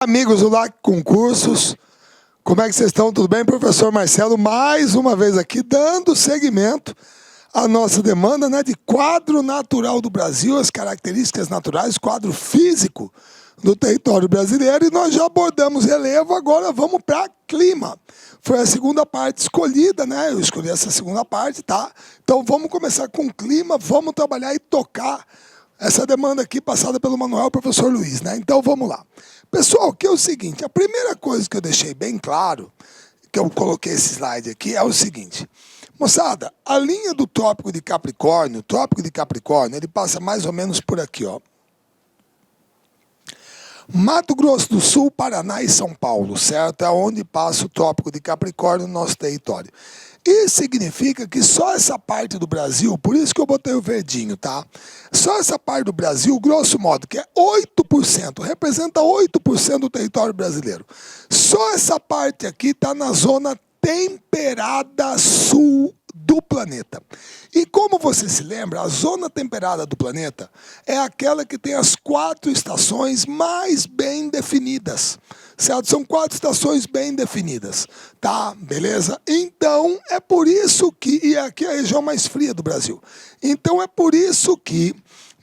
Amigos do LAC Concursos, como é que vocês estão? Tudo bem? Professor Marcelo, mais uma vez aqui, dando seguimento à nossa demanda, né, de quadro natural do Brasil, as características naturais, quadro físico do território brasileiro, e nós já abordamos relevo, agora vamos para clima. Foi a segunda parte escolhida, né? Eu escolhi essa segunda parte, tá? Então vamos começar com clima, vamos trabalhar e tocar essa demanda aqui passada pelo Manuel Professor Luiz, né? Então vamos lá. Pessoal, que é o seguinte, a primeira coisa que eu deixei bem claro, que eu coloquei esse slide aqui, é o seguinte. Moçada, a linha do Trópico de Capricórnio, ele passa mais ou menos por aqui, ó. Mato Grosso do Sul, Paraná e São Paulo, certo? É onde passa o Trópico de Capricórnio no nosso território. Isso significa que só essa parte do Brasil, por isso que eu botei o verdinho, tá? Só essa parte do Brasil, grosso modo, que é 8%, representa 8% do território brasileiro. Só essa parte aqui está na zona temperada sul do planeta. E como você se lembra, a zona temperada do planeta é aquela que tem as 4 estações mais bem definidas, certo? São 4 estações bem definidas, tá? Beleza? Então, é por isso que, e aqui é a região mais fria do Brasil, então é por isso que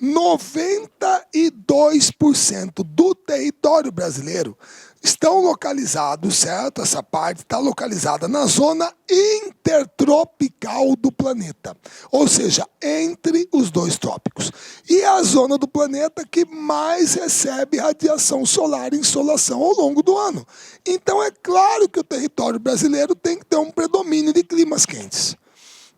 92% do território brasileiro estão localizados, certo? Essa parte está localizada na zona intertropical do planeta, ou seja, entre os 2 trópicos. E é a zona do planeta que mais recebe radiação solar e insolação ao longo do ano. Então é claro que o território brasileiro tem que ter um predomínio de climas quentes.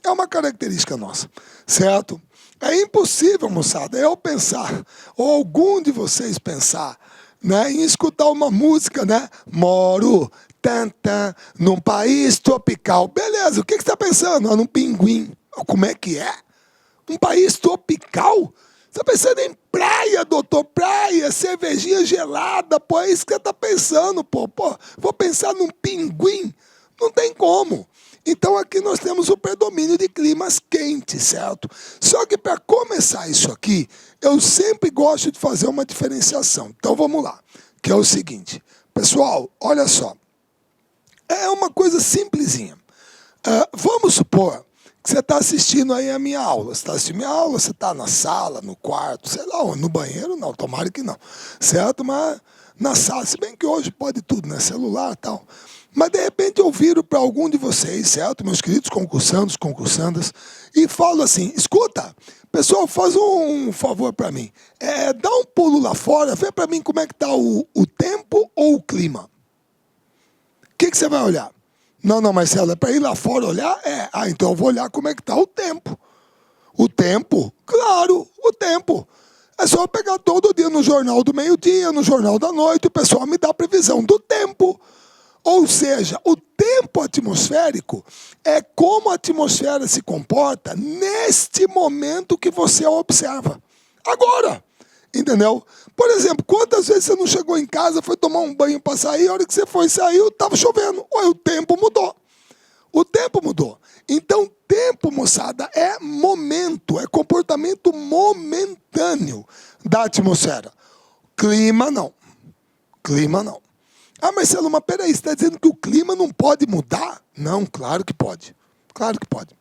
É uma característica nossa, certo? É impossível, moçada, eu pensar, ou algum de vocês pensar, né, em escutar uma música, né? Moro num país tropical. Beleza, o que você está pensando? Num pinguim. Como é que é? Um país tropical? Você está pensando em praia, doutor? Praia, cervejinha gelada, pô, é isso que você está pensando, pô. Vou pensar num pinguim? Não tem como. Então aqui nós temos o predomínio de climas quentes, certo? Só que para começar isso aqui, eu sempre gosto de fazer uma diferenciação. Então vamos lá, que é o seguinte. Pessoal, olha só. É uma coisa simplesinha. Vamos supor que você está assistindo aí a minha aula. Você está assistindo a minha aula, você está na sala, no quarto, sei lá, no banheiro, não, tomara que não. Certo? Mas na sala, se bem que hoje pode tudo, né? Celular e tal. Mas, de repente, eu viro para algum de vocês, certo? Meus queridos concursandos, concursandas, e falo assim, escuta, pessoal, faz um favor para mim. Dá um pulo lá fora, vê para mim como é que está o tempo ou o clima. O que você vai olhar? Não, Marcelo, é para ir lá fora olhar? Então eu vou olhar como é que está o tempo. O tempo? Claro, o tempo. É só eu pegar todo dia no jornal do meio-dia, no jornal da noite, o pessoal me dá a previsão do tempo. Ou seja, o tempo atmosférico é como a atmosfera se comporta neste momento que você a observa. Agora, entendeu? Por exemplo, quantas vezes você não chegou em casa, foi tomar um banho para sair, a hora que você foi sair, estava chovendo. O tempo mudou. O tempo mudou. Então, tempo, moçada, é momento, é comportamento momentâneo da atmosfera. Clima, não. Clima, não. Marcelo, mas peraí, você está dizendo que o clima não pode mudar? Não, claro que pode. Claro que pode.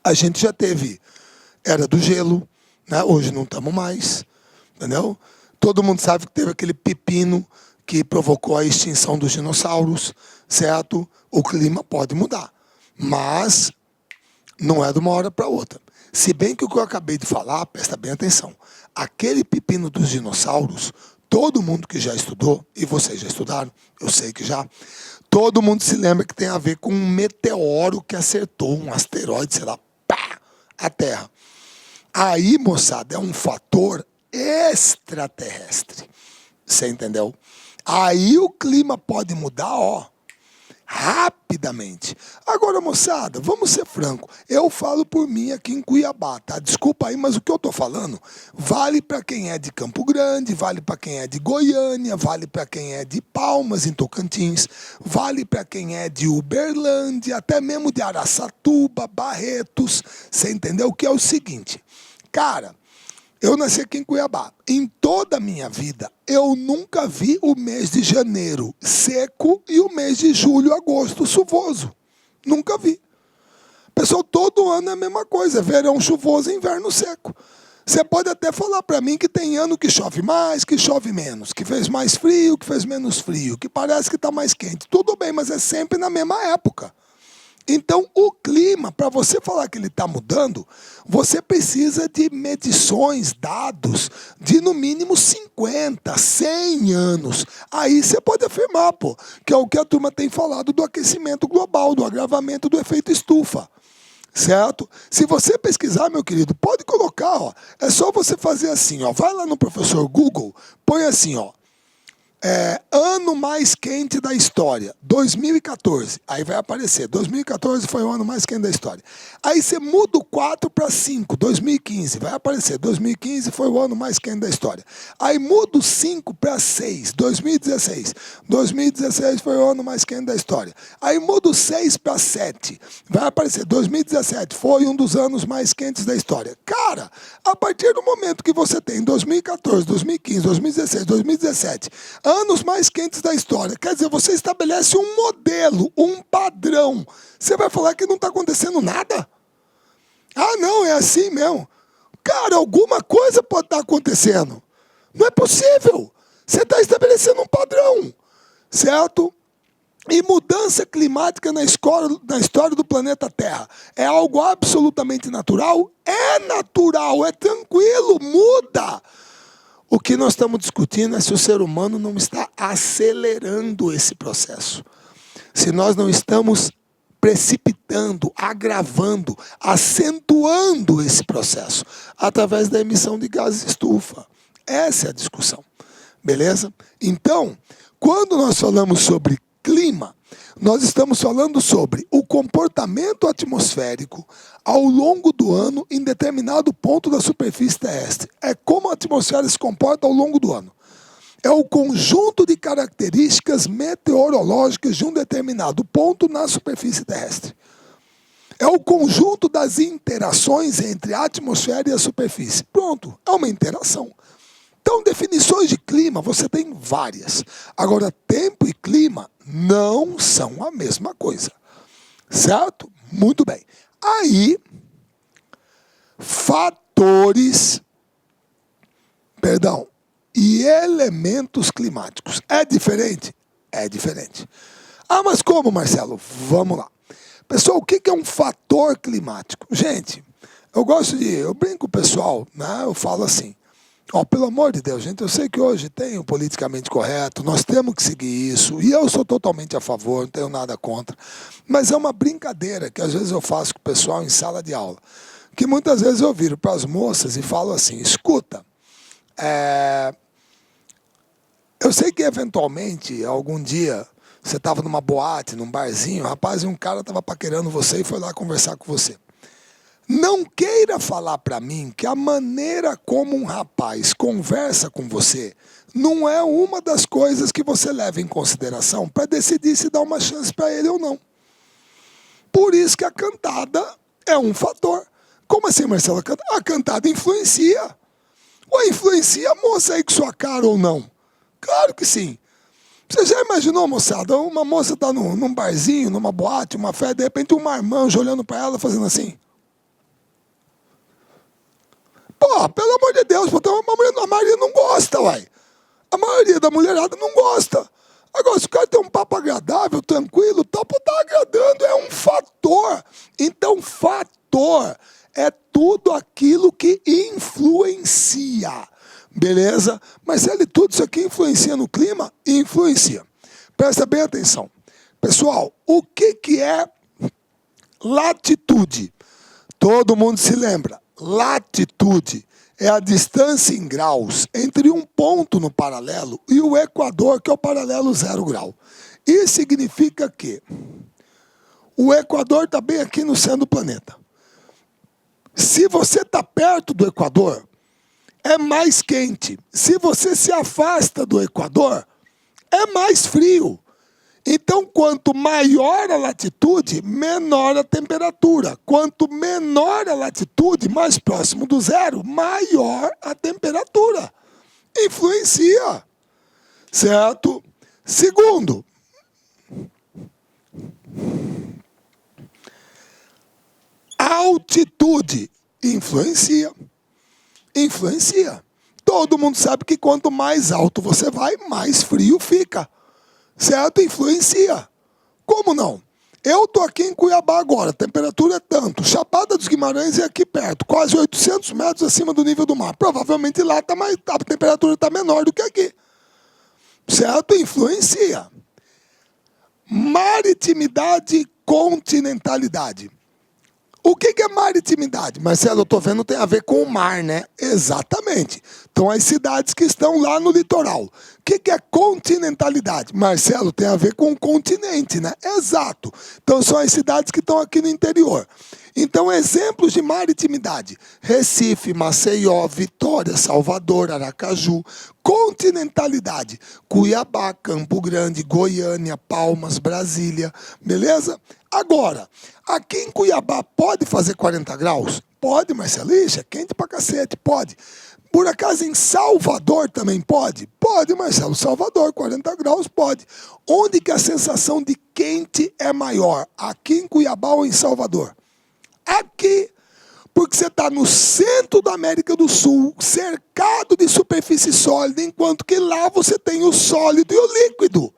A gente já teve era do gelo, né? Hoje não estamos mais, entendeu? Todo mundo sabe que teve aquele pepino que provocou a extinção dos dinossauros, certo? O clima pode mudar, mas não é de uma hora para outra. Se bem que o que eu acabei de falar, presta bem atenção, aquele pepino dos dinossauros, todo mundo que já estudou, e vocês já estudaram, eu sei que já, todo mundo se lembra que tem a ver com um meteoro que acertou, um asteroide, sei lá, pá, a Terra. Aí, moçada, é um fator extraterrestre. Você entendeu? Aí o clima pode mudar, ó, rapidamente. Agora, moçada, vamos ser franco. Eu falo por mim aqui em Cuiabá, tá? Desculpa aí, mas o que eu estou falando vale para quem é de Campo Grande, vale para quem é de Goiânia, vale para quem é de Palmas, em Tocantins, vale para quem é de Uberlândia, até mesmo de Araçatuba, Barretos. Você entendeu? Que é o seguinte, cara, Eu nasci aqui em Cuiabá. Em toda a minha vida, eu nunca vi o mês de janeiro seco e o mês de julho, agosto chuvoso. Nunca vi. Pessoal, todo ano é a mesma coisa. Verão chuvoso e inverno seco. Você pode até falar para mim que tem ano que chove mais, que chove menos, que fez mais frio, que fez menos frio, que parece que está mais quente. Tudo bem, mas é sempre na mesma época. Então, o clima, para você falar que ele está mudando, você precisa de medições, dados de no mínimo 50, 100 anos. Aí você pode afirmar, pô, que é o que a turma tem falado do aquecimento global, do agravamento do efeito estufa. Certo? Se você pesquisar, meu querido, pode colocar, ó. É só você fazer assim, ó. Vai lá no professor Google, põe assim, ó. Ano mais quente da história, 2014. Aí vai aparecer, 2014 foi o ano mais quente da história. Aí você muda o 4 para 5, 2015. Vai aparecer, 2015 foi o ano mais quente da história. Aí muda o 5 para 6, 2016. 2016 foi o ano mais quente da história. Aí muda o 6 para 7. Vai aparecer, 2017 foi um dos anos mais quentes da história. Cara, a partir do momento que você tem 2014, 2015, 2016, 2017... anos mais quentes da história. Quer dizer, você estabelece um modelo, um padrão. Você vai falar que não está acontecendo nada? Ah, não, é assim mesmo. Cara, alguma coisa pode estar acontecendo. Não é possível. Você está estabelecendo um padrão, certo? E mudança climática na história do planeta Terra é algo absolutamente natural? É natural, é tranquilo, muda. O que nós estamos discutindo é se o ser humano não está acelerando esse processo. Se nós não estamos precipitando, agravando, acentuando esse processo através da emissão de gases estufa. Essa é a discussão. Beleza? Então, quando nós falamos sobre clima, nós estamos falando sobre o comportamento atmosférico ao longo do ano em determinado ponto da superfície terrestre. É como a atmosfera se comporta ao longo do ano. É o conjunto de características meteorológicas de um determinado ponto na superfície terrestre. É o conjunto das interações entre a atmosfera e a superfície. Pronto, é uma interação. Então, definições de clima, você tem várias. Agora, tempo e clima não são a mesma coisa. Certo? Muito bem. Aí, fatores, e elementos climáticos. É diferente? É diferente. Ah, mas como, Marcelo? Vamos lá. Pessoal, o que é um fator climático? Gente, eu brinco com o pessoal, né? Eu falo assim, ó, pelo amor de Deus, gente, eu sei que hoje tem o politicamente correto, nós temos que seguir isso, e eu sou totalmente a favor, não tenho nada contra, mas é uma brincadeira que às vezes eu faço com o pessoal em sala de aula, que muitas vezes eu viro para as moças e falo assim, escuta, eu sei que eventualmente, algum dia, você estava numa boate, num barzinho, rapaz, e um cara estava paquerando você e foi lá conversar com você. Não queira falar para mim que a maneira como um rapaz conversa com você não é uma das coisas que você leva em consideração para decidir se dá uma chance para ele ou não. Por isso que a cantada é um fator. Como assim, Marcelo? A cantada influencia. Ué, influencia a moça aí com sua cara ou não? Claro que sim. Você já imaginou, moçada? Uma moça está num barzinho, numa boate, uma festa, de repente um marmanjo olhando para ela fazendo assim. Pô, pelo amor de Deus, a maioria não gosta, uai. A maioria da mulherada não gosta. Agora, se o cara tem um papo agradável, tranquilo, tá agradando, é um fator. Então, fator é tudo aquilo que influencia. Beleza? Mas tudo isso aqui influencia no clima? Influencia. Presta bem atenção. Pessoal, o que é latitude? Todo mundo se lembra. Latitude é a distância em graus entre um ponto no paralelo e o equador, que é o paralelo 0 grau. Isso significa que o equador está bem aqui no centro do planeta. Se você está perto do equador, é mais quente. Se você se afasta do equador, é mais frio. Então, quanto maior a latitude, menor a temperatura. Quanto menor a latitude, mais próximo do zero, maior a temperatura. Influencia, certo? Segundo, altitude influencia. Influencia. Todo mundo sabe que quanto mais alto você vai, mais frio fica. Certo? Influencia. Como não? Eu estou aqui em Cuiabá agora, a temperatura é tanto. Chapada dos Guimarães é aqui perto, quase 800 metros acima do nível do mar. Provavelmente lá a temperatura está menor do que aqui. Certo? Influencia. Maritimidade e continentalidade. O que é maritimidade? Marcelo, eu estou vendo tem a ver com o mar, né? Exatamente. Então, as cidades que estão lá no litoral. O que é continentalidade? Marcelo, tem a ver com o continente, né? Exato. Então, são as cidades que estão aqui no interior. Então, exemplos de maritimidade. Recife, Maceió, Vitória, Salvador, Aracaju. Continentalidade. Cuiabá, Campo Grande, Goiânia, Palmas, Brasília. Beleza? Agora, aqui em Cuiabá pode fazer 40 graus? Pode, Marcelo. Ixi, é quente pra cacete, pode. Por acaso em Salvador também pode? Pode, Marcelo. Salvador, 40 graus, pode. Onde que a sensação de quente é maior? Aqui em Cuiabá ou em Salvador? Aqui, porque você está no centro da América do Sul, cercado de superfície sólida, enquanto que lá você tem o sólido e o líquido.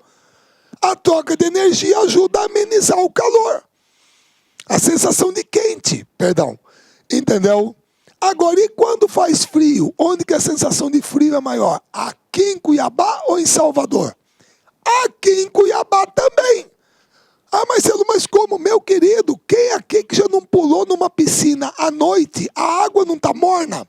A troca de energia ajuda a amenizar o calor. A sensação de quente, perdão. Entendeu? Agora, e quando faz frio? Onde que a sensação de frio é maior? Aqui em Cuiabá ou em Salvador? Aqui em Cuiabá também. Ah, Marcelo, mas como, meu querido? Quem aqui que já não pulou numa piscina à noite? A água não está morna?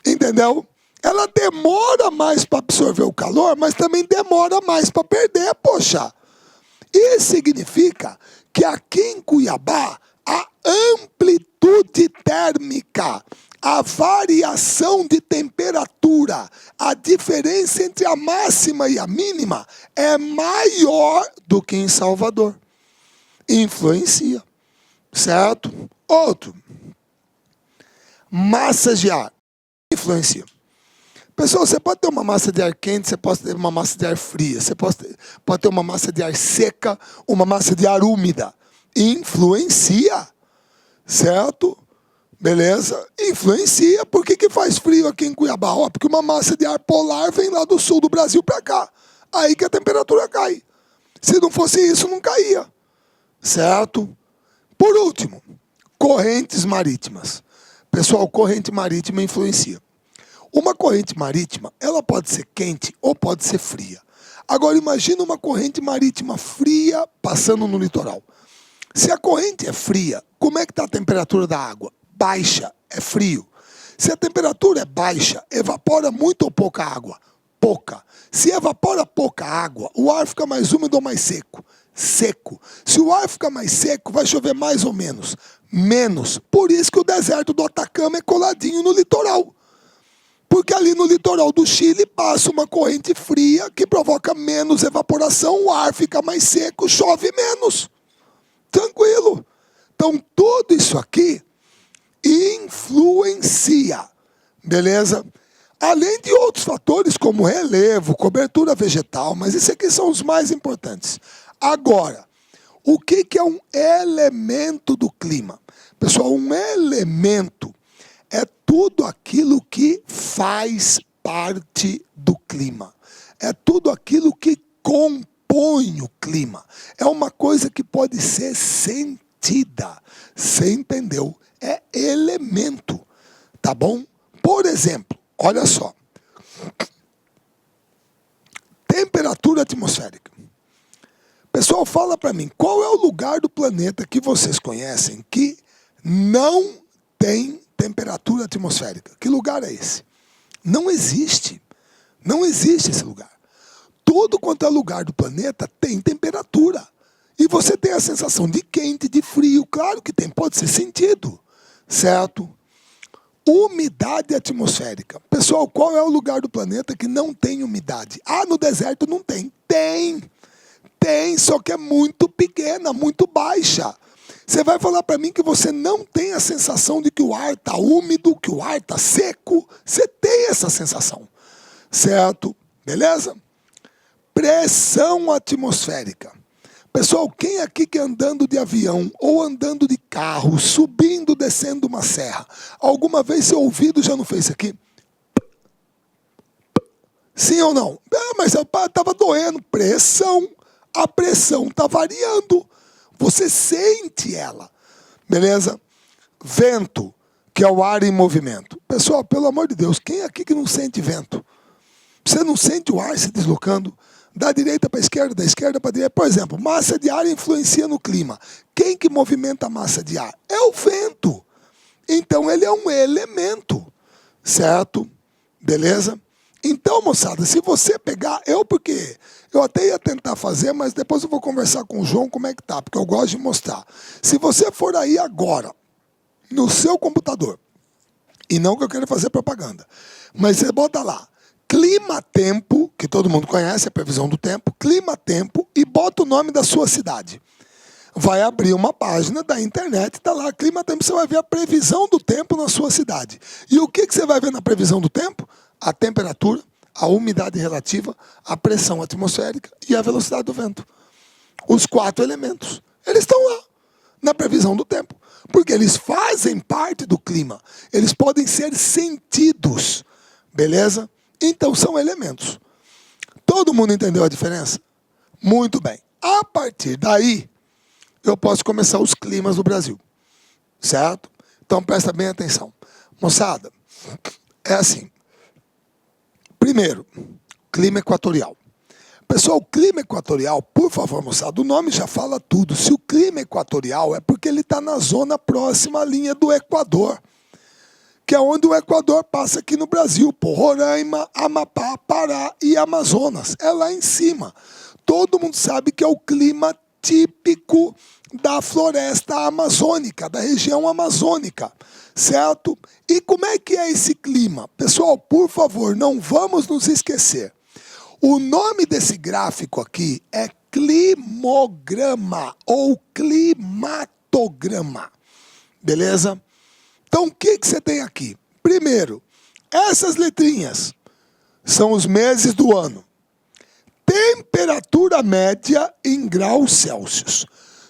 Entendeu? Ela demora mais para absorver o calor, mas também demora mais para perder, poxa. Isso significa que aqui em Cuiabá, a amplitude térmica, a variação de temperatura, a diferença entre a máxima e a mínima é maior do que em Salvador. Influencia, certo? Outro, massas de ar, influencia. Pessoal, você pode ter uma massa de ar quente, você pode ter uma massa de ar fria, você pode ter uma massa de ar seca, uma massa de ar úmida. Influencia, certo? Beleza? Influencia. Por que faz frio aqui em Cuiabá? Ó, porque uma massa de ar polar vem lá do sul do Brasil para cá. Aí que a temperatura cai. Se não fosse isso, não caía. Certo? Por último, correntes marítimas. Pessoal, corrente marítima influencia. Uma corrente marítima, ela pode ser quente ou pode ser fria. Agora, imagina uma corrente marítima fria passando no litoral. Se a corrente é fria, como é que está a temperatura da água? Baixa, é frio. Se a temperatura é baixa, evapora muito ou pouca água? Pouca. Se evapora pouca água, o ar fica mais úmido ou mais seco? Seco. Se o ar fica mais seco, vai chover mais ou menos? Menos. Por isso que o deserto do Atacama é coladinho no litoral. Porque ali no litoral do Chile passa uma corrente fria que provoca menos evaporação, o ar fica mais seco, chove menos. Tranquilo. Então, tudo isso aqui influencia, beleza? Além de outros fatores como relevo, cobertura vegetal, mas esses aqui são os mais importantes. Agora, o que é um elemento do clima? Pessoal, um elemento é tudo aquilo que faz parte do clima. É tudo aquilo que compõe o clima. É uma coisa que pode ser sentida. Você entendeu? É elemento. Tá bom? Por exemplo, olha só. Temperatura atmosférica. Pessoal, fala para mim, qual é o lugar do planeta que vocês conhecem que não tem temperatura atmosférica? Que lugar é esse? Não existe. Não existe esse lugar. Tudo quanto é lugar do planeta tem temperatura. E você tem a sensação de quente, de frio. Claro que tem, pode ser sentido. Certo? Umidade atmosférica. Pessoal, qual é o lugar do planeta que não tem umidade? Ah, no deserto não tem. Tem. Tem, só que é muito pequena, muito baixa. Você vai falar para mim que você não tem a sensação de que o ar está úmido, que o ar está seco. Você tem essa sensação, certo? Beleza? Pressão atmosférica. Pessoal, quem aqui que andando de avião ou andando de carro, subindo, descendo uma serra, alguma vez seu ouvido já não fez isso aqui? Sim ou não? Mas estava doendo. Pressão. A pressão está variando. Você sente ela. Beleza? Vento, que é o ar em movimento. Pessoal, pelo amor de Deus, quem aqui que não sente vento? Você não sente o ar se deslocando? Da direita para a esquerda, da esquerda para a direita. Por exemplo, massa de ar influencia no clima. Quem que movimenta a massa de ar? É o vento. Então ele é um elemento. Certo? Beleza? Então, moçada, se você pegar... Porque eu até ia tentar fazer, mas depois eu vou conversar com o João como é que tá, porque eu gosto de mostrar. Se você for aí agora, no seu computador, e não que eu queira fazer propaganda, mas você bota lá, clima-tempo, que todo mundo conhece, a previsão do tempo, clima-tempo, e bota o nome da sua cidade. Vai abrir uma página da internet, está lá, clima-tempo, você vai ver a previsão do tempo na sua cidade. E o que você vai ver na previsão do tempo? A temperatura, a umidade relativa, a pressão atmosférica e a velocidade do vento. Os 4 elementos. Eles estão lá, na previsão do tempo. Porque eles fazem parte do clima. Eles podem ser sentidos. Beleza? Então são elementos. Todo mundo entendeu a diferença? Muito bem. A partir daí, eu posso começar os climas do Brasil. Certo? Então presta bem atenção. Moçada, é assim. Primeiro, clima equatorial. Pessoal, o clima equatorial, por favor, moçada, o nome já fala tudo. Se o clima equatorial é porque ele está na zona próxima à linha do Equador, que é onde o Equador passa aqui no Brasil, por Roraima, Amapá, Pará e Amazonas. É lá em cima. Todo mundo sabe que é o clima típico da floresta amazônica, da região amazônica, certo? E como é que é esse clima? Pessoal, por favor, não vamos nos esquecer. O nome desse gráfico aqui é climograma ou climatograma, beleza? Então, o que você tem aqui? Primeiro, essas letrinhas são os meses do ano. Temperatura média em graus Celsius.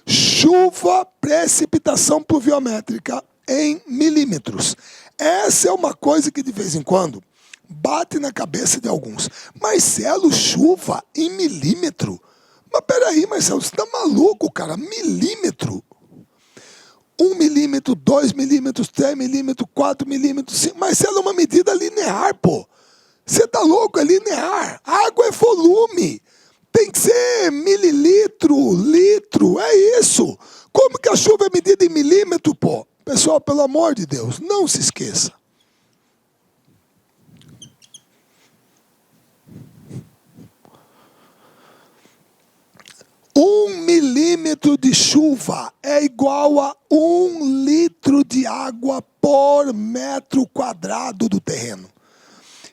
Chuva, precipitação pluviométrica em milímetros. Essa é uma coisa que de vez em quando bate na cabeça de alguns. Marcelo, chuva em milímetro? Mas peraí, Marcelo, você tá maluco, cara? Milímetro? 1 milímetro, 2 milímetros, 3 milímetros, 4 milímetros, 5. Marcelo, é uma medida linear, pô. Você tá louco? É linear. Água é volume. Tem que ser mililitro, litro, é isso. Como que a chuva é medida em milímetro, pô? Pessoal, pelo amor de Deus, não se esqueça. Um milímetro de chuva é igual a 1 litro de água por metro quadrado do terreno.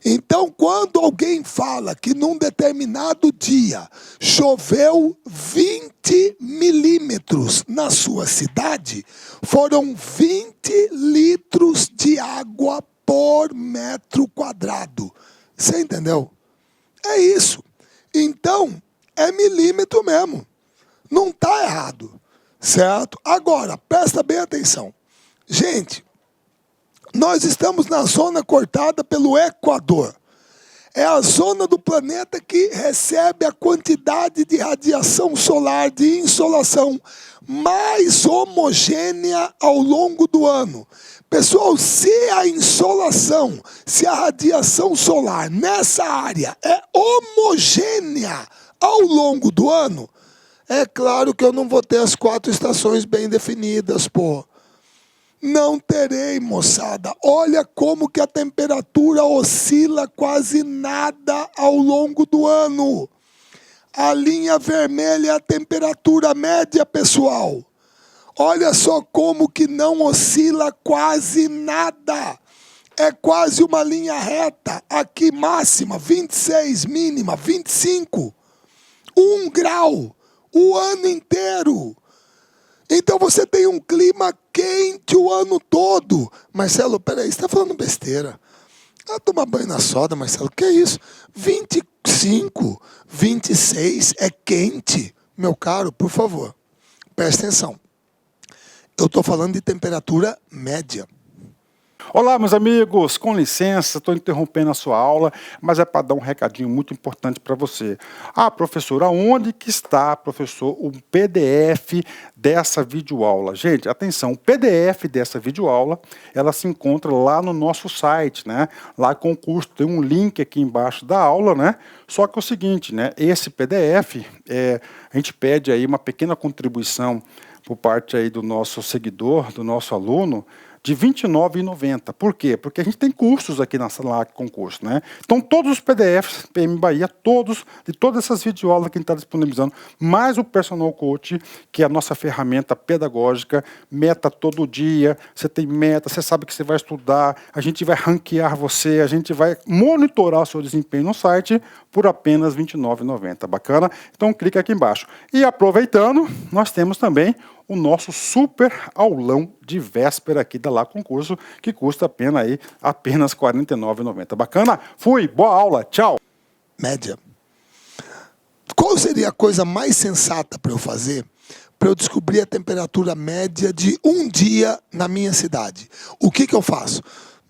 Então, quando alguém fala que num determinado dia choveu 20 milímetros na sua cidade, foram 20 litros de água por metro quadrado. Você entendeu? É isso. Então, é milímetro mesmo. Não está errado, certo? Agora, presta bem atenção. Gente, nós estamos na zona cortada pelo Equador. É a zona do planeta que recebe a quantidade de radiação solar, de insolação, mais homogênea ao longo do ano. Pessoal, se a insolação, se a radiação solar nessa área é homogênea ao longo do ano, é claro que eu não vou ter as 4 estações bem definidas, pô. Não terei, moçada. Olha como que a temperatura oscila quase nada ao longo do ano. A linha vermelha é a temperatura média, pessoal. Olha só como que não oscila quase nada. É quase uma linha reta. Aqui máxima, 26, mínima, 25. 1 grau. o ano inteiro. Então você tem um clima quente o ano todo. Marcelo, peraí, você está falando besteira. Ah, tomar banho na soda, Marcelo, que é isso? 25, 26 é quente. Meu caro, por favor, presta atenção. Eu estou falando de temperatura média. Olá, meus amigos, com licença, estou interrompendo a sua aula, mas é para dar um recadinho muito importante para você. Ah, professor, aonde que está, professor, o PDF dessa videoaula? Gente, atenção, o PDF dessa videoaula, ela se encontra lá no nosso site, né? Lá com o curso, tem um link aqui embaixo da aula, né? Só que é o seguinte, né? Esse PDF, a gente pede aí uma pequena contribuição por parte aí do nosso seguidor, do nosso aluno, de R$ 29,90. Por quê? Porque a gente tem cursos aqui na sala com curso, né? Então, todos os PDFs, PM Bahia, de todas essas videoaulas que a gente está disponibilizando, mais o Personal Coach, que é a nossa ferramenta pedagógica, meta todo dia, você tem meta, você sabe que você vai estudar, a gente vai ranquear você, a gente vai monitorar o seu desempenho no site por apenas R$ 29,90. Bacana? Então, clica aqui embaixo. E aproveitando, nós temos também o nosso super aulão de véspera aqui da Lá Concurso, que custa apenas R$ 49,90. Bacana? Fui, boa aula, tchau! Média. Qual seria a coisa mais sensata para eu fazer para eu descobrir a temperatura média de um dia na minha cidade? O que eu faço?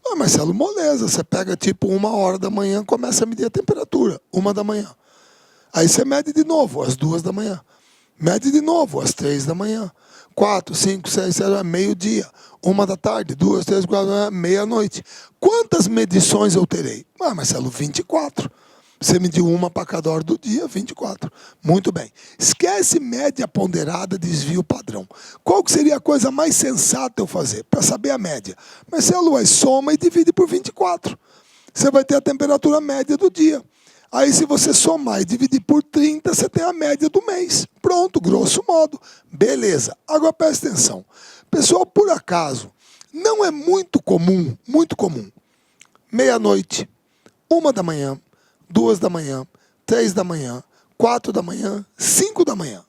Ah, Marcelo, moleza, você pega tipo 1h da manhã, começa a medir a temperatura, 1 da manhã. Aí você mede de novo, às 2 da manhã. Mede de novo, às 3 da manhã. 4, 5, 6, 7, meio-dia. 1 da tarde, 2, 3, 4, meia-noite. Quantas medições eu terei? Ah, Marcelo, 24. Você mediu uma para cada hora do dia, 24. Muito bem. Esquece média ponderada, desvio padrão. Qual que seria a coisa mais sensata eu fazer para saber a média? Marcelo, aí soma e divide por 24. Você vai ter a temperatura média do dia. Aí, se você somar e dividir por 30, você tem a média do mês. Pronto, grosso modo. Beleza. Agora, presta atenção. Pessoal, por acaso, não é muito comum, meia-noite, 1 da manhã, 2 da manhã, 3 da manhã, 4 da manhã, 5 da manhã.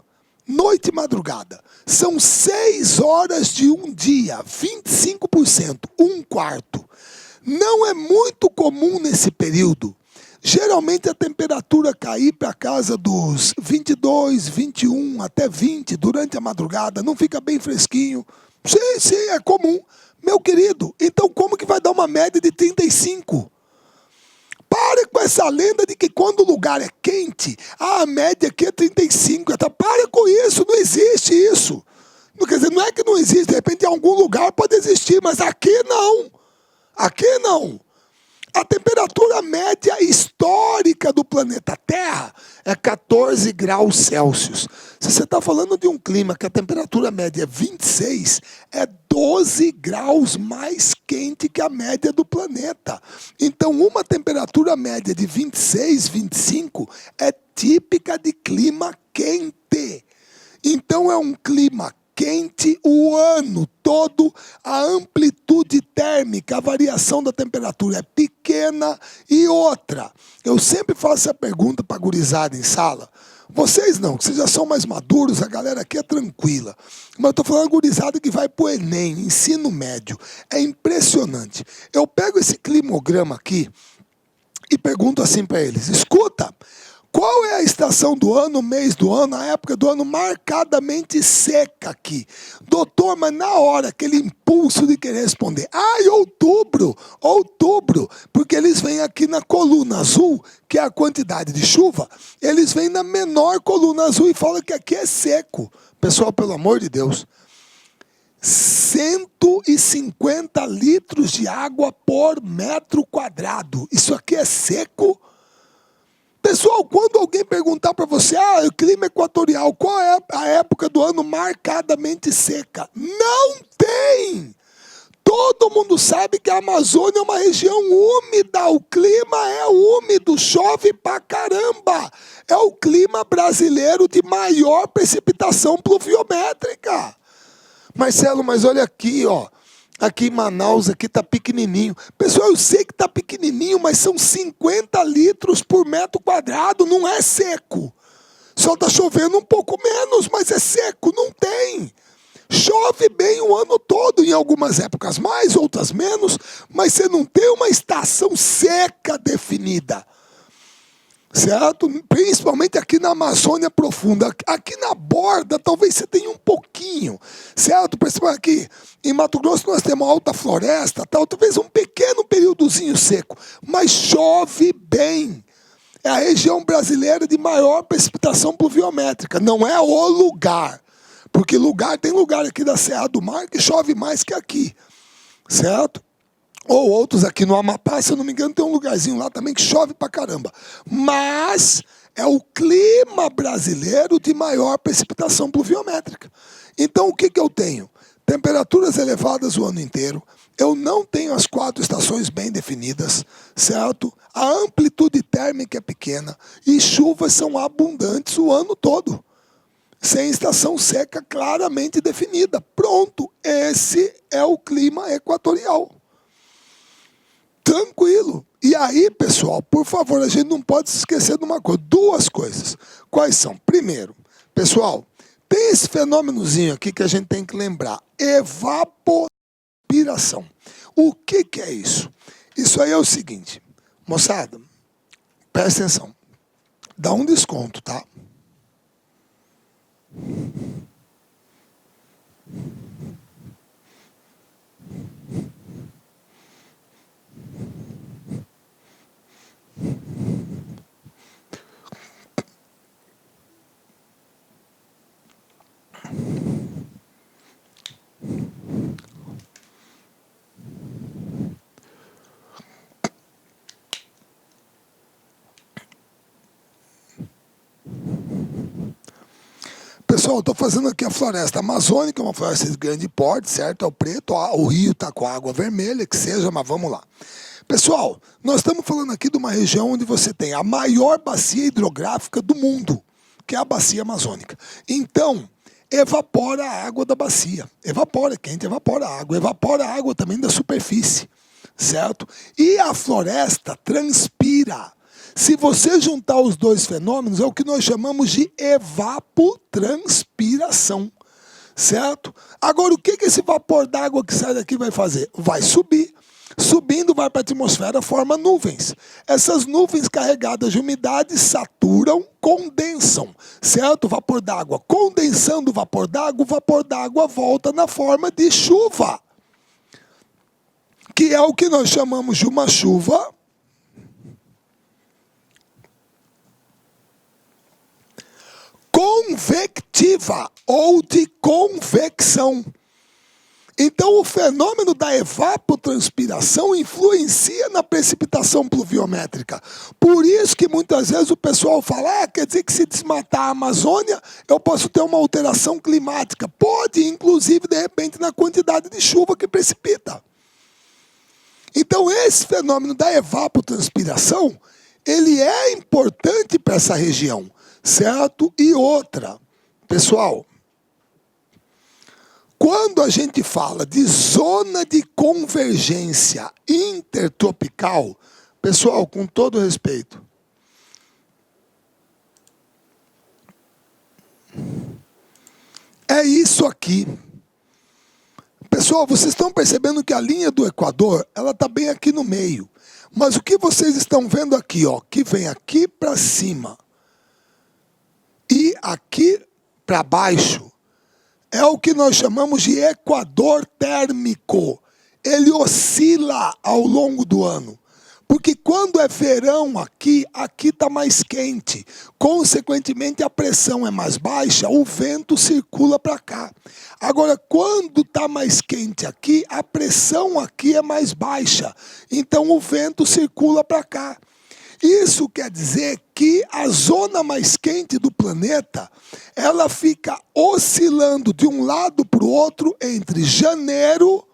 Noite e madrugada. São 6 horas de um dia, 25%, 1/4. Não é muito comum nesse período. Geralmente a temperatura cair para casa dos 22, 21, até 20 durante a madrugada, não fica bem fresquinho. Sim, é comum. Meu querido, então como que vai dar uma média de 35? Pare com essa lenda de que quando o lugar é quente, a média aqui é 35. Então, para com isso, não existe isso. Quer dizer, não é que não existe, de repente em algum lugar pode existir, mas aqui não. Aqui não. A temperatura média histórica do planeta Terra é 14 graus Celsius. Se você está falando de um clima que a temperatura média é 26, é 12 graus mais quente que a média do planeta. Então, uma temperatura média de 26, 25 é típica de clima quente. Então, é um clima quente o ano todo, a amplitude térmica, a variação da temperatura é pequena. E outra, eu sempre faço essa pergunta para a gurizada em sala. Vocês não, que vocês já são mais maduros, a galera aqui é tranquila. Mas eu estou falando gurizada que vai para o Enem, ensino médio. É impressionante. Eu pego esse climograma aqui e pergunto assim para eles, escuta, qual é a estação do ano, o mês do ano, a época do ano marcadamente seca aqui? Doutor, mas na hora, aquele impulso de querer responder, outubro, porque eles vêm aqui na coluna azul, que é a quantidade de chuva, eles vêm na menor coluna azul e falam que aqui é seco. Pessoal, pelo amor de Deus, 150 litros de água por metro quadrado. Isso aqui é seco? Pessoal, quando alguém perguntar para você, o clima equatorial, qual é a época do ano marcadamente seca? Não tem! Todo mundo sabe que a Amazônia é uma região úmida, o clima é úmido, chove pra caramba. É o clima brasileiro de maior precipitação pluviométrica. Marcelo, mas olha aqui, ó. Aqui em Manaus, aqui está pequenininho. Pessoal, eu sei que está pequenininho, mas são 50 litros por metro quadrado, não é seco. Só está chovendo um pouco menos, mas é seco, não tem. Chove bem o ano todo, em algumas épocas mais, outras menos, mas você não tem uma estação seca definida. Certo? Principalmente aqui na Amazônia Profunda. Aqui na borda, talvez você tenha um pouquinho. Certo? Principalmente aqui em Mato Grosso nós temos alta floresta, talvez um pequeno períodozinho seco, mas chove bem. É a região brasileira de maior precipitação pluviométrica. Não é o lugar. Porque tem lugar aqui da Serra do Mar que chove mais que aqui. Certo? Ou outros aqui no Amapá, se eu não me engano, tem um lugarzinho lá também que chove pra caramba. Mas é o clima brasileiro de maior precipitação pluviométrica. Então, o que eu tenho? Temperaturas elevadas o ano inteiro. Eu não tenho as 4 estações bem definidas, certo? A amplitude térmica é pequena e chuvas são abundantes o ano todo. Sem estação seca claramente definida. Pronto, esse é o clima equatorial. Tranquilo. E aí, pessoal, por favor, a gente não pode se esquecer de uma coisa. 2 coisas. Quais são? Primeiro, pessoal, tem esse fenômenozinho aqui que a gente tem que lembrar. Evapotranspiração. O que é isso? Isso aí é o seguinte. Moçada, presta atenção. Dá um desconto, tá? Pessoal, estou fazendo aqui a floresta amazônica, uma floresta de grande porte, certo? É o preto, o rio está com a água vermelha, que seja, mas vamos lá. Pessoal, nós estamos falando aqui de uma região onde você tem a maior bacia hidrográfica do mundo, que é a bacia amazônica. Então, evapora a água da bacia. Evapora, quente, evapora a água. Evapora a água também da superfície, certo? E a floresta transpira. Se você juntar os 2 fenômenos, é o que nós chamamos de evapotranspiração, certo? Agora, o que esse vapor d'água que sai daqui vai fazer? Vai subir. Subindo, vai para a atmosfera, forma nuvens. Essas nuvens carregadas de umidade saturam, condensam, certo? O vapor d'água. Condensando o vapor d'água volta na forma de chuva, que é o que nós chamamos de uma chuva convectiva ou de convecção. Então, o fenômeno da evapotranspiração influencia na precipitação pluviométrica. Por isso que muitas vezes o pessoal fala, quer dizer que se desmatar a Amazônia, eu posso ter uma alteração climática. Pode, inclusive, de repente, na quantidade de chuva que precipita. Então, esse fenômeno da evapotranspiração, ele é importante para essa região, certo? E outra, pessoal, quando a gente fala de zona de convergência intertropical, pessoal, com todo respeito, é isso aqui. Pessoal, vocês estão percebendo que a linha do Equador, ela está bem aqui no meio. Mas o que vocês estão vendo aqui, ó, que vem aqui para cima e aqui para baixo, é o que nós chamamos de equador térmico. Ele oscila ao longo do ano. Porque quando é verão aqui está mais quente. Consequentemente, a pressão é mais baixa, o vento circula para cá. Agora, quando está mais quente aqui, a pressão aqui é mais baixa. Então, o vento circula para cá. Isso quer dizer que a zona mais quente do planeta, ela fica oscilando de um lado para o outro entre janeiro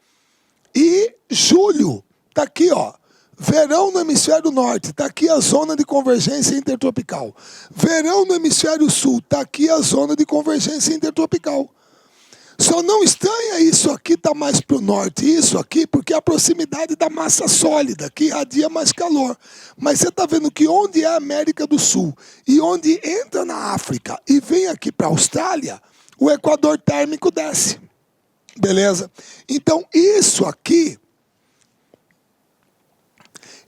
e julho. Está aqui, ó. Verão no hemisfério norte, está aqui a zona de convergência intertropical. Verão no hemisfério sul, está aqui a zona de convergência intertropical. Só não estranha isso aqui tá mais para o norte, isso aqui, porque é a proximidade da massa sólida, que irradia mais calor. Mas você está vendo que onde é a América do Sul e onde entra na África e vem aqui para a Austrália, o equador térmico desce. Beleza? Então, isso aqui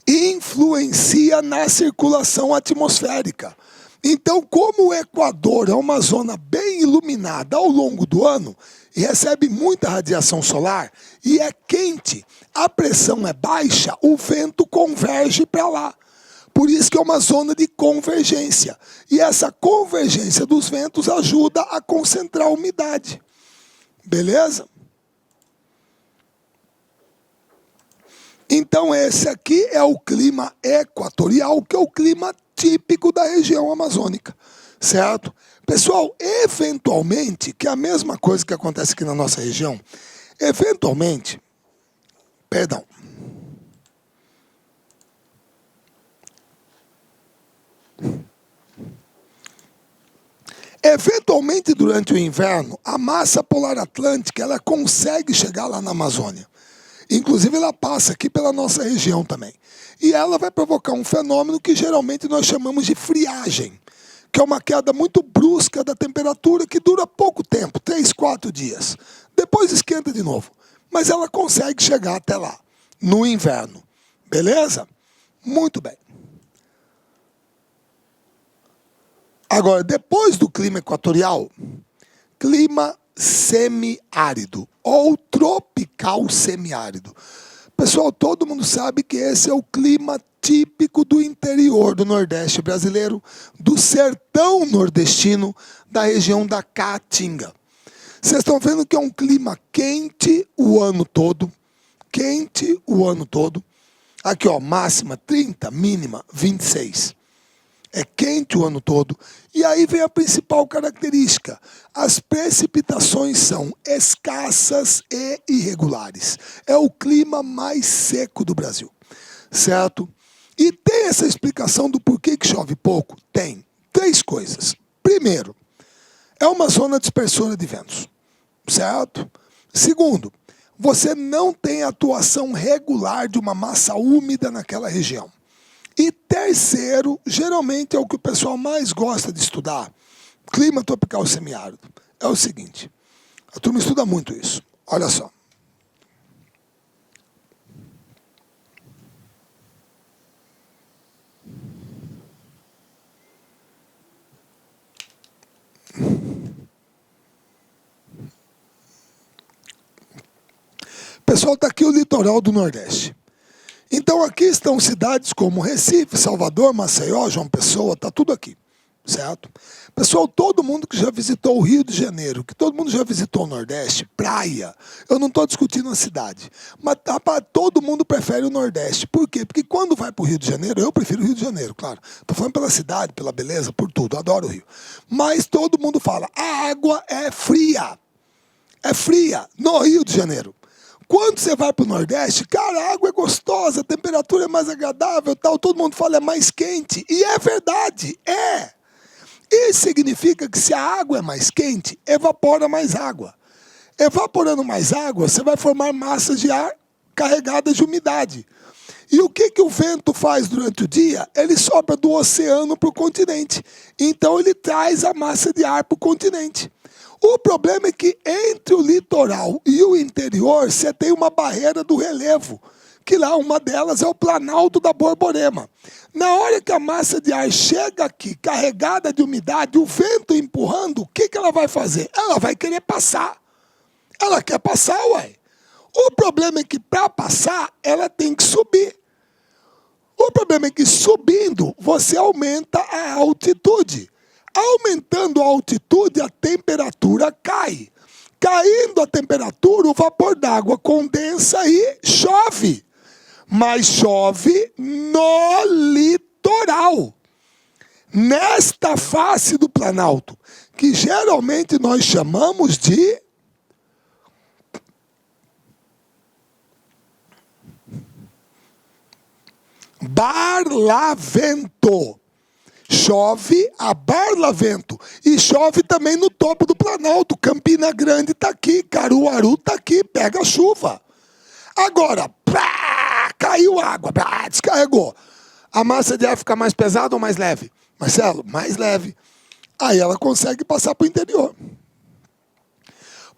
influencia na circulação atmosférica. Então, como o Equador é uma zona bem iluminada ao longo do ano e recebe muita radiação solar e é quente, a pressão é baixa, o vento converge para lá. Por isso que é uma zona de convergência. E essa convergência dos ventos ajuda a concentrar a umidade. Beleza? Então esse aqui é o clima equatorial, que é o clima típico da região amazônica, certo? Pessoal, eventualmente, que é a mesma coisa que acontece aqui na nossa região, eventualmente durante o inverno, a massa polar atlântica ela consegue chegar lá na Amazônia. Inclusive ela passa aqui pela nossa região também. E ela vai provocar um fenômeno que geralmente nós chamamos de friagem, que é uma queda muito brusca da temperatura que dura pouco tempo, 3, 4 dias. Depois esquenta de novo. Mas ela consegue chegar até lá, no inverno. Beleza? Muito bem. Agora, depois do clima equatorial, clima semiárido ou tropical semiárido. Pessoal, todo mundo sabe que esse é o clima típico do interior do Nordeste brasileiro, do sertão nordestino, da região da Caatinga. Vocês estão vendo que é um clima quente o ano todo, quente o ano todo. Aqui, ó, máxima 30, mínima 26. É quente o ano todo. E aí vem a principal característica. As precipitações são escassas e irregulares. É o clima mais seco do Brasil. Certo? E tem essa explicação do porquê que chove pouco? Tem. 3 coisas. Primeiro, é uma zona dispersora de ventos. Certo? Segundo, você não tem atuação regular de uma massa úmida naquela região. E terceiro, geralmente é o que o pessoal mais gosta de estudar, clima tropical semiárido. É o seguinte, a turma estuda muito isso. Olha só. Pessoal, está aqui o litoral do Nordeste. Então aqui estão cidades como Recife, Salvador, Maceió, João Pessoa, está tudo aqui, certo? Pessoal, todo mundo que já visitou o Rio de Janeiro, que todo mundo já visitou o Nordeste, praia, eu não estou discutindo a cidade, mas todo mundo prefere o Nordeste. Por quê? Porque quando vai para o Rio de Janeiro, eu prefiro o Rio de Janeiro, claro. Estou falando pela cidade, pela beleza, por tudo, adoro o Rio. Mas todo mundo fala, a água é fria no Rio de Janeiro. Quando você vai para o Nordeste, cara, a água é gostosa, a temperatura é mais agradável, tal, todo mundo fala é mais quente. E é verdade, é. Isso significa que se a água é mais quente, evapora mais água. Evaporando mais água, você vai formar massas de ar carregadas de umidade. E o que o vento faz durante o dia? Ele sopra do oceano para o continente. Então ele traz a massa de ar para o continente. O problema é que entre o litoral e o interior, você tem uma barreira do relevo, que lá uma delas é o Planalto da Borborema. Na hora que a massa de ar chega aqui, carregada de umidade, o vento empurrando, o que ela vai fazer? Ela vai querer passar. Ela quer passar, ué. O problema é que para passar, ela tem que subir. O problema é que subindo, você aumenta a altitude. Aumentando a altitude, a temperatura cai. Caindo a temperatura, o vapor d'água condensa e chove. Mas chove no litoral. Nesta face do Planalto, que geralmente nós chamamos de Barlavento. chove a barlavento. E chove também no topo do Planalto. Campina Grande está aqui, Caruaru está aqui, pega a chuva. Agora, caiu água, descarregou. A massa de ar fica mais pesada ou mais leve? Marcelo, mais leve. Aí ela consegue passar para o interior.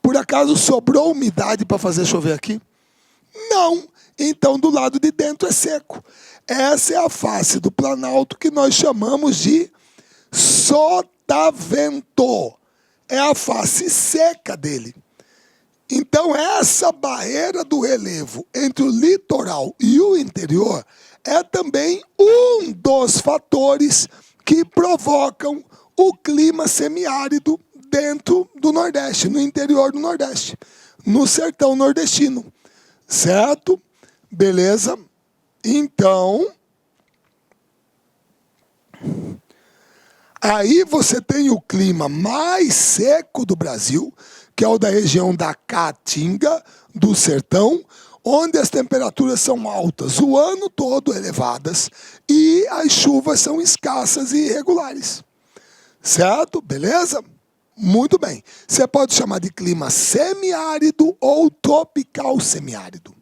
Por acaso sobrou umidade para fazer chover aqui? Não. Então do lado de dentro é seco. Essa é a face do Planalto que nós chamamos de sotavento. É a face seca dele. Então essa barreira do relevo entre o litoral e o interior é também um dos fatores que provocam o clima semiárido dentro do Nordeste, no interior do Nordeste, no sertão nordestino. Certo? Beleza? Então, aí você tem o clima mais seco do Brasil, que é o da região da Caatinga, do sertão, onde as temperaturas são altas o ano todo, elevadas, e as chuvas são escassas e irregulares. Certo? Beleza? Muito bem. Você pode chamar de clima semiárido ou tropical semiárido.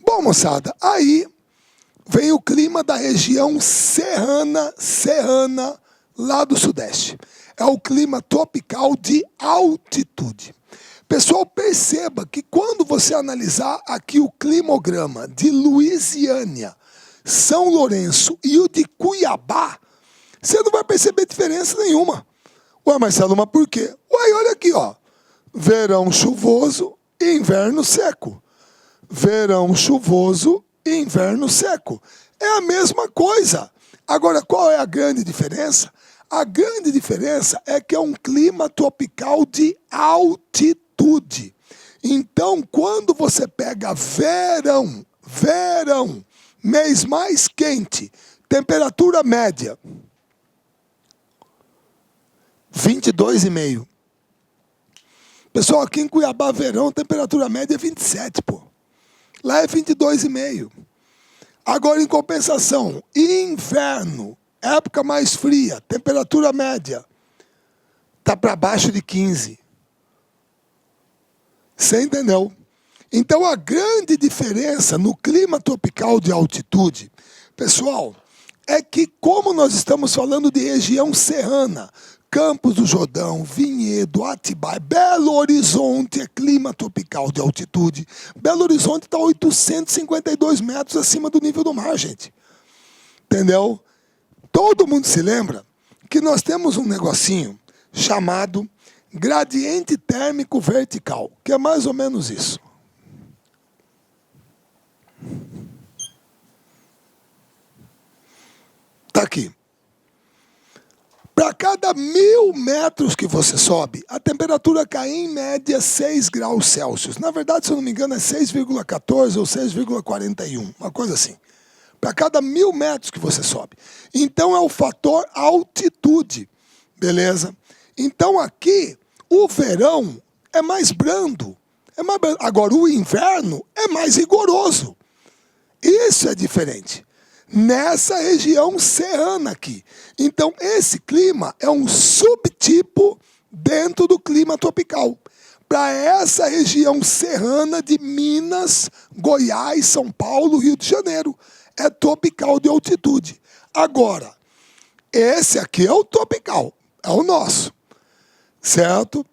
Bom, moçada, aí vem o clima da região serrana, lá do Sudeste. É o clima tropical de altitude. Pessoal, perceba que quando você analisar aqui o climograma de Luisiânia, São Lourenço e o de Cuiabá, você não vai perceber diferença nenhuma. Ué, Marcelo, mas por quê? Ué, olha aqui, ó. Verão chuvoso e inverno seco. Verão chuvoso e inverno seco. É a mesma coisa. Agora, qual é a grande diferença? A grande diferença é que é um clima tropical de altitude. Então, quando você pega verão, mês mais quente, temperatura média, 22,5. Pessoal, aqui em Cuiabá, verão, temperatura média é 27, pô. Lá é 22,5. Agora, em compensação, inverno, época mais fria, temperatura média, tá para baixo de 15. Você entendeu? Então, a grande diferença no clima tropical de altitude, pessoal, é que como nós estamos falando de região serrana, Campos do Jordão, Vinhedo, Atibaia, Belo Horizonte é clima tropical de altitude. Belo Horizonte está 852 metros acima do nível do mar, gente. Entendeu? Todo mundo se lembra que nós temos um negocinho chamado gradiente térmico vertical, que é mais ou menos isso. Está aqui. Para cada 1.000 metros que você sobe, a temperatura cai em média 6 graus Celsius. Na verdade, se eu não me engano, é 6,14 ou 6,41, uma coisa assim. Para cada 1.000 metros que você sobe. Então, é o fator altitude, beleza? Então, aqui, o verão é mais brando. Agora, o inverno é mais rigoroso. Isso é diferente. Nessa região serrana aqui. Então, esse clima é um subtipo dentro do clima tropical. Para essa região serrana de Minas, Goiás, São Paulo, Rio de Janeiro. É tropical de altitude. Agora, esse aqui é o tropical, é o nosso. Certo?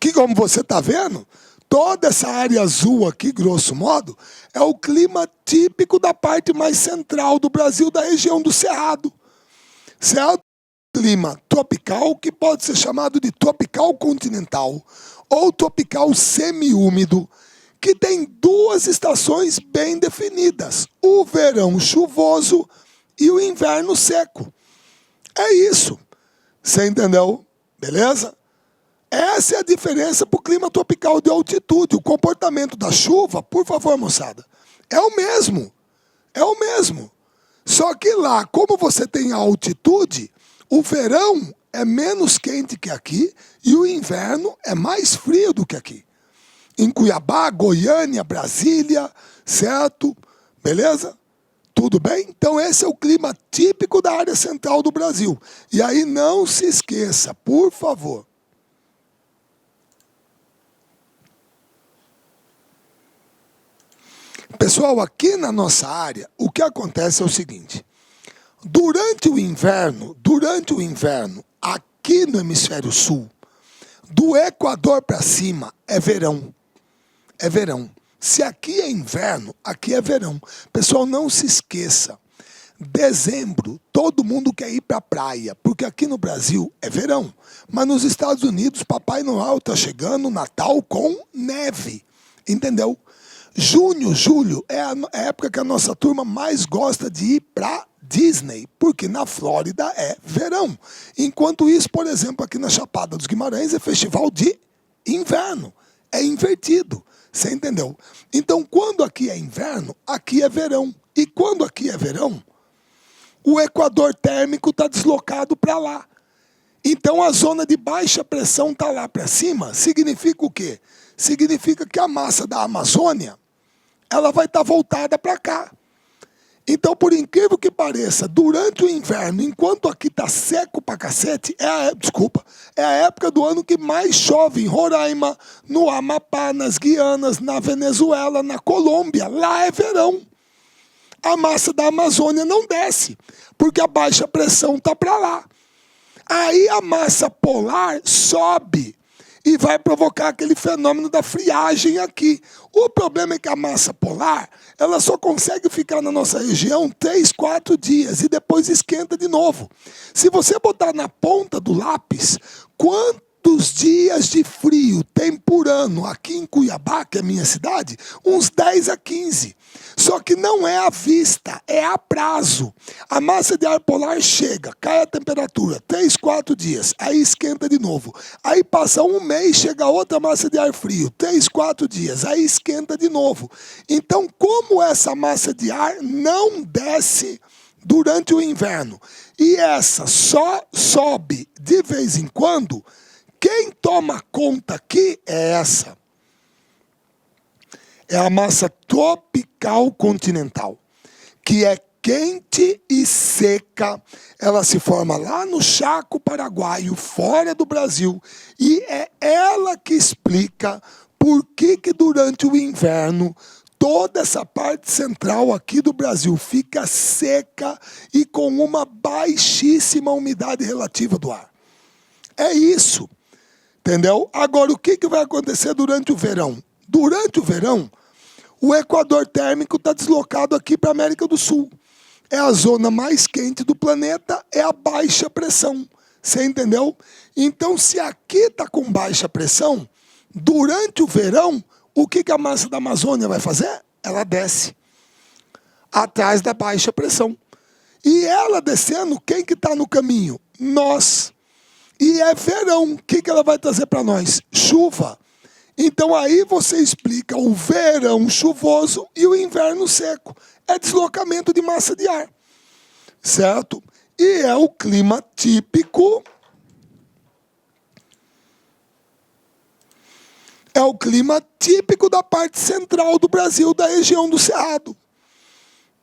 Que, como você está vendo, toda essa área azul aqui, grosso modo, é o clima típico da parte mais central do Brasil, da região do Cerrado. Certo? Clima tropical, que pode ser chamado de tropical continental ou tropical semiúmido, que tem duas estações bem definidas, o verão chuvoso e o inverno seco. É isso. Você entendeu? Beleza? Essa é a diferença para o clima tropical de altitude. O comportamento da chuva, por favor, moçada, é o mesmo. É o mesmo. Só que lá, como você tem a altitude, o verão é menos quente que aqui e o inverno é mais frio do que aqui. Em Cuiabá, Goiânia, Brasília, certo? Beleza? Tudo bem? Então esse é o clima típico da área central do Brasil. E aí não se esqueça, por favor. Pessoal, aqui na nossa área, o que acontece é o seguinte. Durante o inverno, aqui no hemisfério sul, do Equador para cima é verão. É verão. Se aqui é inverno, aqui é verão. Pessoal, não se esqueça. Dezembro, todo mundo quer ir para a praia, porque aqui no Brasil é verão. Mas nos Estados Unidos, Papai Noel está chegando, Natal com neve. Entendeu? Junho, julho é a época que a nossa turma mais gosta de ir para Disney, porque na Flórida é verão. Enquanto isso, por exemplo, aqui na Chapada dos Guimarães é festival de inverno. É invertido. Você entendeu? Então, quando aqui é inverno, aqui é verão. E quando aqui é verão, o equador térmico está deslocado para lá. Então, a zona de baixa pressão está lá para cima. Significa o quê? Significa que a massa da Amazônia ela vai estar voltada para cá. Então, por incrível que pareça, durante o inverno, enquanto aqui está seco pra cacete, é a época do ano que mais chove em Roraima, no Amapá, nas Guianas, na Venezuela, na Colômbia. Lá é verão. A massa da Amazônia não desce, porque a baixa pressão está para lá. Aí a massa polar sobe e vai provocar aquele fenômeno da friagem aqui. O problema é que a massa polar, ela só consegue ficar na nossa região 3, 4 dias e depois esquenta de novo. Se você botar na ponta do lápis, quantos dias de frio tem por ano aqui em Cuiabá, que é a minha cidade? Uns 10 a 15. Só que não é à vista, é a prazo. A massa de ar polar chega, cai a temperatura, 3, 4 dias, aí esquenta de novo. Aí passa um mês, chega outra massa de ar frio, 3, 4 dias, aí esquenta de novo. Então, como essa massa de ar não desce durante o inverno e essa só sobe de vez em quando, quem toma conta aqui é essa. É a massa tropical continental, que é quente e seca. Ela se forma lá no Chaco Paraguaio, fora do Brasil, e é ela que explica por que durante o inverno toda essa parte central aqui do Brasil fica seca e com uma baixíssima umidade relativa do ar. É isso, entendeu? Agora, o que vai acontecer durante o verão? Durante o verão, o equador térmico está deslocado aqui para a América do Sul. É a zona mais quente do planeta, é a baixa pressão. Você entendeu? Então, se aqui está com baixa pressão, durante o verão, o que a massa da Amazônia vai fazer? Ela desce atrás da baixa pressão. E ela descendo, quem que está no caminho? Nós. E é verão. O que ela vai trazer para nós? Chuva. Então aí você explica o verão chuvoso e o inverno seco. É deslocamento de massa de ar, certo? E é o clima típico. É o clima típico da parte central do Brasil, da região do Cerrado,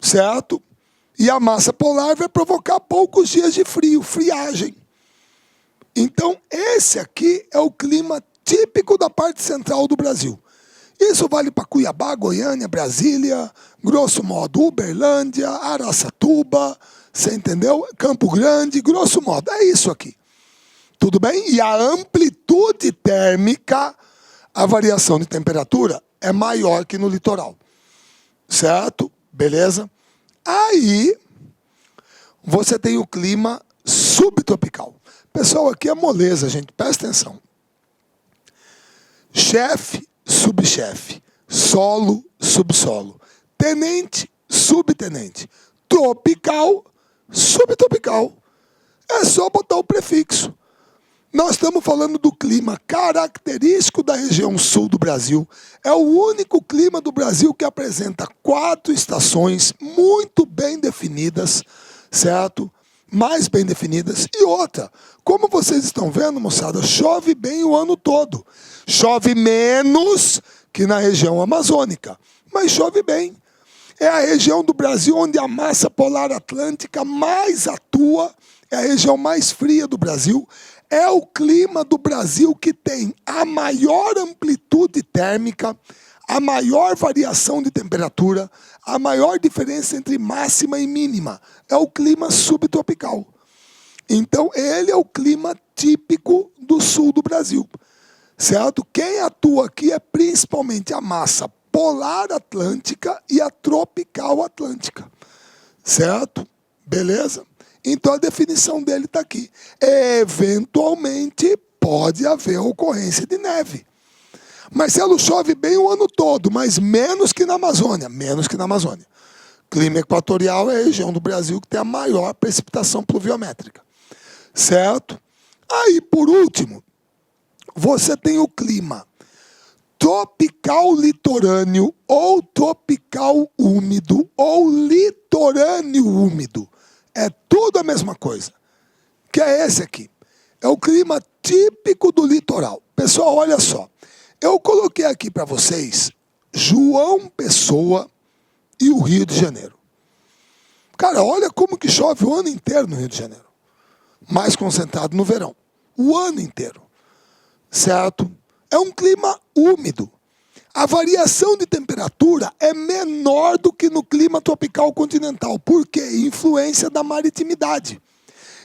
certo? E a massa polar vai provocar poucos dias de frio, friagem. Então esse aqui é o clima típico da parte central do Brasil. Isso vale para Cuiabá, Goiânia, Brasília, grosso modo, Uberlândia, Araçatuba, você entendeu? Campo Grande, grosso modo, é isso aqui. Tudo bem? E a amplitude térmica, a variação de temperatura, é maior que no litoral. Certo? Beleza? Aí, você tem o clima subtropical. Pessoal, aqui é moleza, gente, presta atenção. Chefe, subchefe, solo, subsolo, tenente, subtenente, tropical, subtropical. É só botar o prefixo. Nós estamos falando do clima característico da região sul do Brasil. É o único clima do Brasil que apresenta 4 estações muito bem definidas, certo? Mais bem definidas. E outra, como vocês estão vendo, moçada, chove bem o ano todo. Chove menos que na região amazônica, mas chove bem. É a região do Brasil onde a massa polar atlântica mais atua, é a região mais fria do Brasil. É o clima do Brasil que tem a maior amplitude térmica, a maior variação de temperatura, a maior diferença entre máxima e mínima. É o clima subtropical. Então, ele é o clima típico do sul do Brasil, certo? Quem atua aqui é principalmente a massa polar atlântica e a tropical atlântica, certo? Beleza? Então, a definição dele está aqui. Eventualmente, pode haver ocorrência de neve. Marcelo, chove bem o ano todo, mas menos que na Amazônia. Menos que na Amazônia. Clima equatorial é a região do Brasil que tem a maior precipitação pluviométrica. Certo? Aí, por último, você tem o clima tropical litorâneo ou tropical úmido ou litorâneo úmido. É tudo a mesma coisa. Que é esse aqui. É o clima típico do litoral. Pessoal, olha só. Eu coloquei aqui para vocês João Pessoa e o Rio de Janeiro. Cara, olha como que chove o ano inteiro no Rio de Janeiro. Mais concentrado no verão. O ano inteiro. Certo? É um clima úmido. A variação de temperatura é menor do que no clima tropical continental. Por quê? Influência da maritimidade.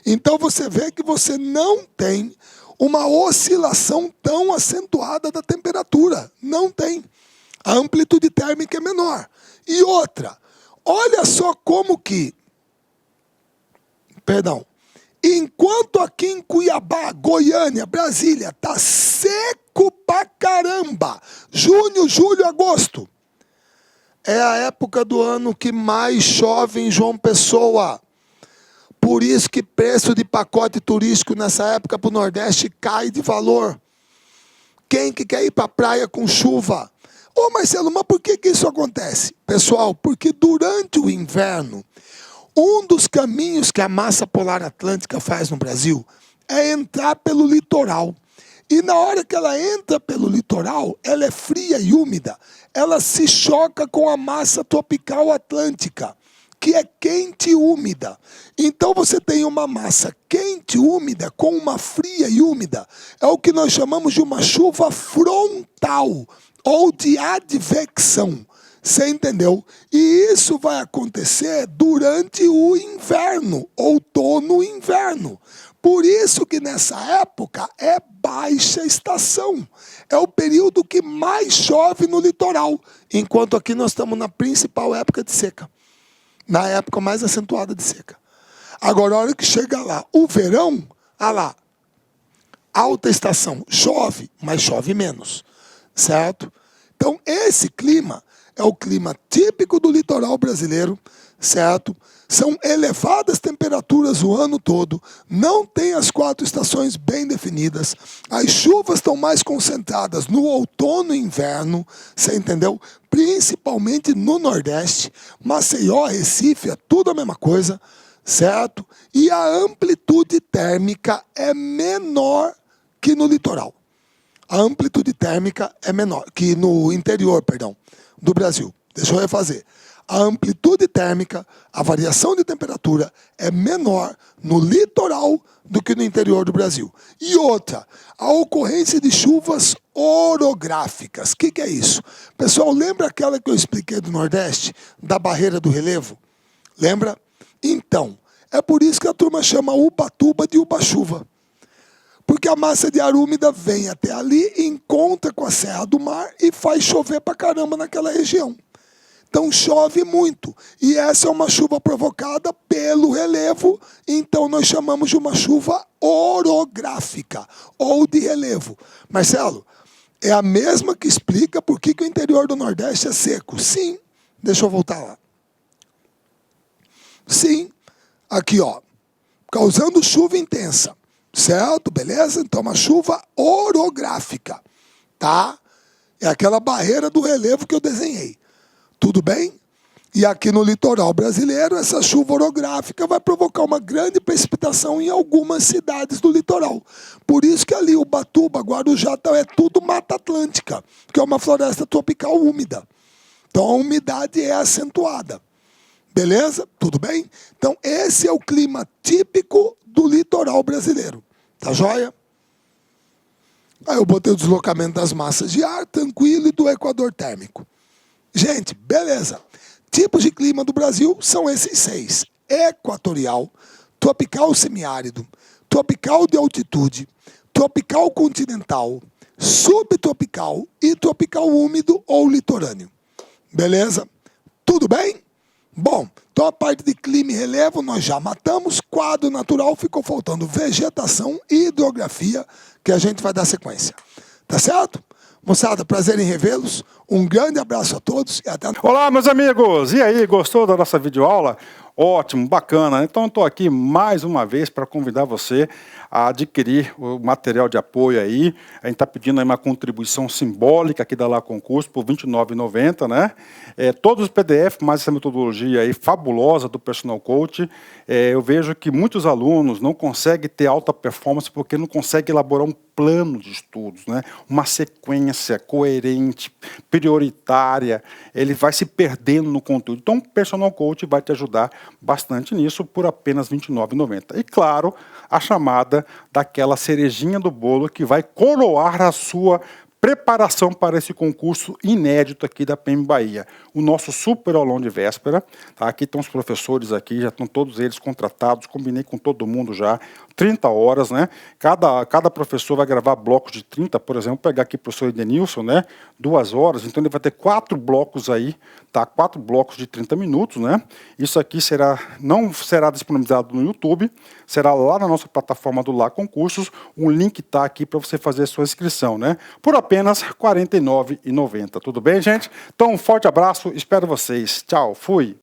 Então você vê que você não tem uma oscilação tão acentuada da temperatura. Não tem. A amplitude térmica é menor. E outra, olha só como que... Enquanto aqui em Cuiabá, Goiânia, Brasília, está seco pra caramba. Junho, julho, agosto. É a época do ano que mais chove em João Pessoa. Por isso que preço de pacote turístico nessa época para o Nordeste cai de valor. Quem que quer ir para a praia com chuva? Ô Marcelo, mas por que isso acontece? Pessoal, porque durante o inverno, um dos caminhos que a massa polar atlântica faz no Brasil é entrar pelo litoral. E na hora que ela entra pelo litoral, ela é fria e úmida. Ela se choca com a massa tropical atlântica, que é quente e úmida. Então você tem uma massa quente e úmida com uma fria e úmida. É o que nós chamamos de uma chuva frontal ou de advecção. Você entendeu? E isso vai acontecer durante o inverno, outono e inverno. Por isso que nessa época é baixa estação. É o período que mais chove no litoral, enquanto aqui nós estamos na principal época de seca. Na época mais acentuada de seca. Agora, a hora que chega lá, o verão, lá, alta estação, chove, mas chove menos, certo? Então, esse clima é o clima típico do litoral brasileiro, certo? São elevadas temperaturas o ano todo, não tem as 4 estações bem definidas, as chuvas estão mais concentradas no outono e inverno, você entendeu? Principalmente no Nordeste, Maceió, Recife, é tudo a mesma coisa, certo? E a amplitude térmica é menor que no litoral. A amplitude térmica é menor que no interior, do Brasil. Deixa eu refazer. A amplitude térmica, a variação de temperatura é menor no litoral do que no interior do Brasil. E outra, a ocorrência de chuvas orográficas. O que é isso? Pessoal, lembra aquela que eu expliquei do Nordeste, da barreira do relevo? Lembra? Então, é por isso que a turma chama Ubatuba de Ubachuva. Porque a massa de ar úmida vem até ali, encontra com a Serra do Mar e faz chover pra caramba naquela região. Então chove muito. E essa é uma chuva provocada pelo relevo, então nós chamamos de uma chuva orográfica, ou de relevo. Marcelo, é a mesma que explica por que o interior do Nordeste é seco. Sim, deixa eu voltar lá. Sim, aqui ó, causando chuva intensa. Certo? Beleza? Então, uma chuva orográfica, tá? É aquela barreira do relevo que eu desenhei. Tudo bem? E aqui no litoral brasileiro, essa chuva orográfica vai provocar uma grande precipitação em algumas cidades do litoral. Por isso que ali, Ubatuba, Guarujá, é tudo Mata Atlântica, que é uma floresta tropical úmida. Então a umidade é acentuada. Beleza? Tudo bem? Então esse é o clima típico do litoral brasileiro. Tá joia? Aí eu botei o deslocamento das massas de ar tranquilo e do equador térmico. Gente, beleza. Tipos de clima do Brasil são esses 6. Equatorial, tropical semiárido, tropical de altitude, tropical continental, subtropical e tropical úmido ou litorâneo. Beleza? Tudo bem? Bom, então a parte de clima e relevo nós já matamos. Quadro natural ficou faltando vegetação e hidrografia, que a gente vai dar sequência. Tá certo? Moçada, prazer em revê-los. Um grande abraço a todos e até... Olá, meus amigos! E aí, gostou da nossa videoaula? Ótimo, bacana. Então, estou aqui mais uma vez para convidar você a adquirir o material de apoio aí. A gente está pedindo aí uma contribuição simbólica aqui da Lá Concurso por R$ 29,90, né? Todos os PDF, mais essa metodologia aí fabulosa do Personal Coach. Eu vejo que muitos alunos não conseguem ter alta performance porque não conseguem elaborar um plano de estudos, né? Uma sequência coerente, prioritária. Ele vai se perdendo no conteúdo. Então, o Personal Coach vai te ajudar bastante nisso por apenas R$ 29,90. E claro, a chamada daquela cerejinha do bolo que vai coroar a sua preparação para esse concurso inédito aqui da PM Bahia. O nosso super aulão de véspera. Tá? Aqui estão os professores aqui, já estão todos eles contratados, combinei com todo mundo já. 30 horas, né? Cada professor vai gravar blocos de 30, por exemplo, vou pegar aqui o professor Edenilson, né? 2 horas, então ele vai ter 4 blocos aí, tá? 4 blocos de 30 minutos, né? Isso aqui não será disponibilizado no YouTube, será lá na nossa plataforma do Lá Concursos, um link está aqui para você fazer a sua inscrição, né? Por apenas R$ 49,90, tudo bem, gente? Então, um forte abraço, espero vocês. Tchau, fui!